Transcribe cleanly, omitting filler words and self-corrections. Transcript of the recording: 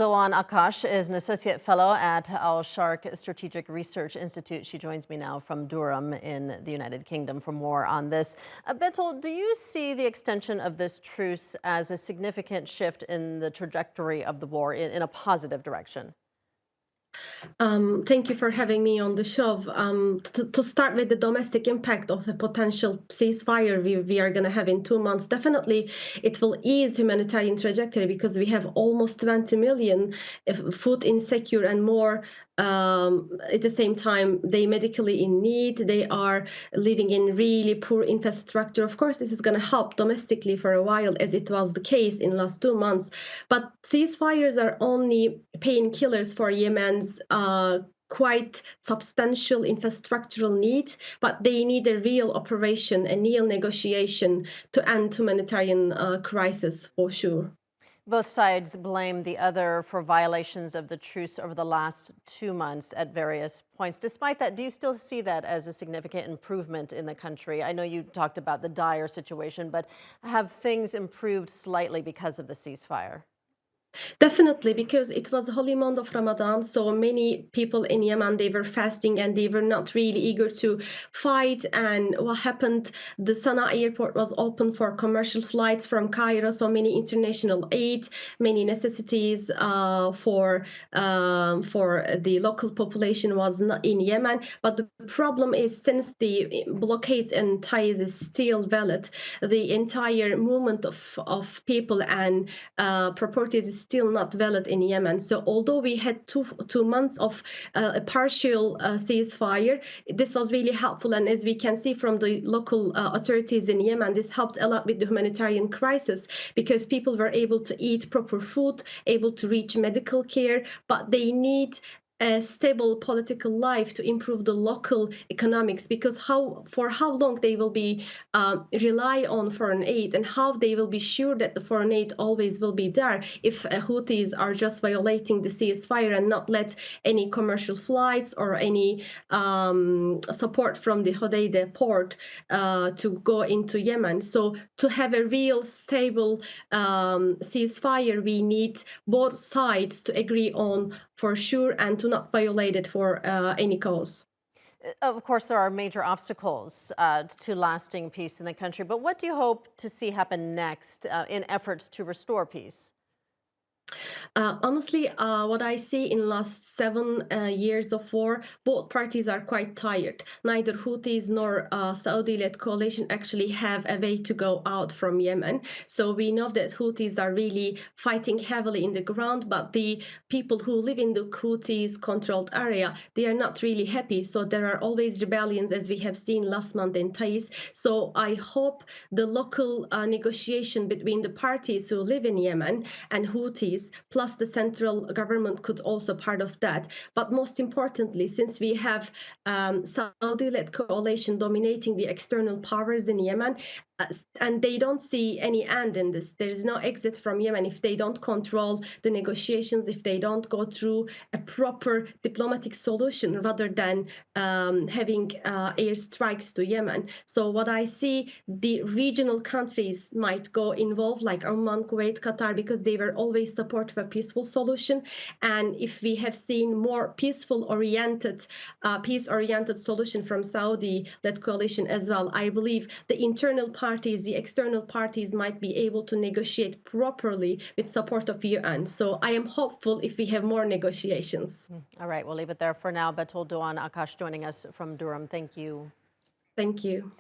Dogan Akkas is an associate fellow at Al Sharq Strategic Research Institute. She joins me now from Durham in the United Kingdom for more on this. Betul, do you see the extension of this truce as a significant shift in the trajectory of the war in a positive direction? Thank you for having me on the show. To start with the domestic impact of a potential ceasefire we are going to have in 2 months, definitely it will ease humanitarian trajectory because we have almost 20 million food insecure and more. At the same time, they medically in need. They are living in really poor infrastructure. Of course, this is going to help domestically for a while, as it was the case in last 2 months. But ceasefires are only painkillers for Yemen's quite substantial infrastructural needs, but they need a real operation, a real negotiation to end humanitarian crisis for sure. Both sides blame the other for violations of the truce over the last 2 months at various points. Despite that, do you still see that as a significant improvement in the country? I know you talked about the dire situation, but have things improved slightly because of the ceasefire? Definitely, because it was the holy month of Ramadan, so many people in Yemen, they were fasting and they were not really eager to fight. And what happened, the Sana'a airport was open for commercial flights from Cairo, so many international aid, many necessities for the local population was not in Yemen. But the problem is, since the blockade and ties is still valid, the entire movement of people and properties is still not valid in Yemen. So although we had two months of a partial ceasefire, this was really helpful. And as we can see from the local authorities in Yemen, this helped a lot with the humanitarian crisis because people were able to eat proper food, able to reach medical care, but they need a stable political life to improve the local economics, because for how long they will be rely on foreign aid, and how they will be sure that the foreign aid always will be there if Houthis are just violating the ceasefire and not let any commercial flights or any support from the Hodeidah port to go into Yemen. So to have a real stable ceasefire, we need both sides to agree on for sure and to not violate it for any cause. Of course, there are major obstacles to lasting peace in the country, but what do you hope to see happen next in efforts to restore peace? Honestly, what I see in last 7 years of war, both parties are quite tired. Neither Houthis nor Saudi-led coalition actually have a way to go out from Yemen. So we know that Houthis are really fighting heavily in the ground, but the people who live in the Houthis-controlled area, they are not really happy. So there are always rebellions, as we have seen last month in Taiz. So I hope the local negotiation between the parties who live in Yemen and Houthis, plus the central government could also part of that. But most importantly, since we have Saudi-led coalition dominating the external powers in Yemen, and they don't see any end in this. There is no exit from Yemen if they don't control the negotiations, if they don't go through a proper diplomatic solution rather than having airstrikes to Yemen. So what I see, the regional countries might go involved, like Oman, Kuwait, Qatar, because they were always supportive of a peaceful solution. And if we have seen more peace-oriented solution from Saudi-led coalition as well, I believe the internal parties, the external parties might be able to negotiate properly with support of UN. So I am hopeful if we have more negotiations. All right, we'll leave it there for now. Betul Dogan Akkas joining us from Durham. Thank you. Thank you.